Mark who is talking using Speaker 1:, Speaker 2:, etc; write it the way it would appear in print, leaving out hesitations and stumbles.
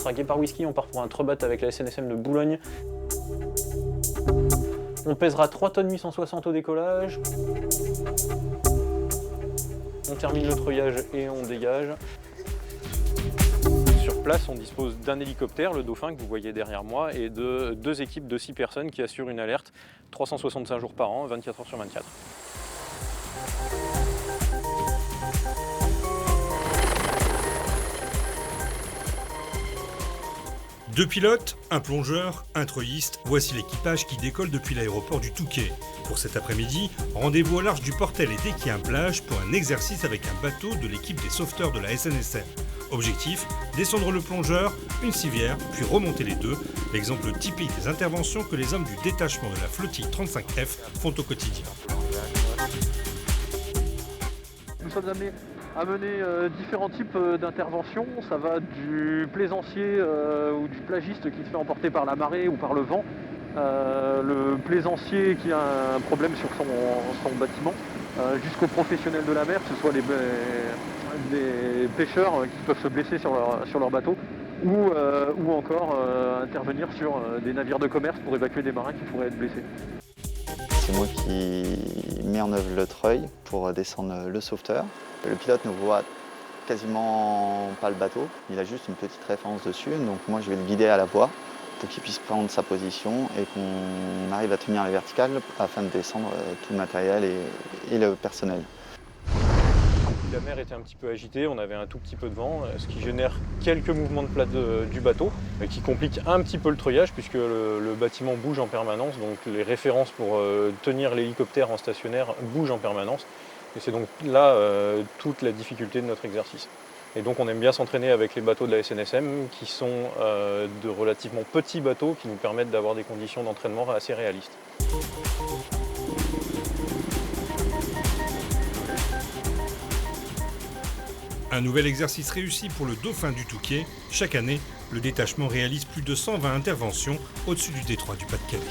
Speaker 1: sera Guépard Whisky, on part pour un trebat avec la SNSM de Boulogne. On pèsera 3 tonnes 860 au décollage. On termine le treuillage et on dégage. Sur place, on dispose d'un hélicoptère, le Dauphin, que vous voyez derrière moi, et de 2 équipes de 6 personnes qui assurent une alerte 365 jours par an, 24 heures sur 24.
Speaker 2: Deux pilotes, un plongeur, un treuilliste, voici l'équipage qui décolle depuis l'aéroport du Touquet. Pour cet après-midi, rendez-vous au large du Portel et d'Équien-Plage pour un exercice avec un bateau de l'équipe des sauveteurs de la SNSM. Objectif, descendre le plongeur, une civière, puis remonter les deux, l'exemple typique des interventions que les hommes du détachement de la flottille 35F font au quotidien.
Speaker 1: Nous sommes amenés à mener différents types d'interventions. Ça va du plaisancier ou du plagiste qui se fait emporter par la marée ou par le vent, le plaisancier qui a un problème sur son bâtiment, jusqu'aux professionnels de la mer, que ce soit des pêcheurs qui peuvent se blesser sur leur bateau, ou encore intervenir sur des navires de commerce pour évacuer des marins qui pourraient être blessés.
Speaker 3: C'est moi qui mets en œuvre le treuil pour descendre le sauveteur. Le pilote ne voit quasiment pas le bateau, il a juste une petite référence dessus, donc moi je vais le guider à la voie pour qu'il puisse prendre sa position et qu'on arrive à tenir les verticales afin de descendre tout le matériel et le personnel.
Speaker 1: La mer était un petit peu agitée, on avait un tout petit peu de vent, ce qui génère quelques mouvements de plat du bateau, qui complique un petit peu le treuillage puisque le bâtiment bouge en permanence, donc les références pour tenir l'hélicoptère en stationnaire bougent en permanence. Et c'est donc là toute la difficulté de notre exercice. Et donc on aime bien s'entraîner avec les bateaux de la SNSM qui sont de relativement petits bateaux qui nous permettent d'avoir des conditions d'entraînement assez réalistes.
Speaker 2: Un nouvel exercice réussi pour le Dauphin du Touquet. Chaque année, le détachement réalise plus de 120 interventions au-dessus du détroit du Pas-de-Calais.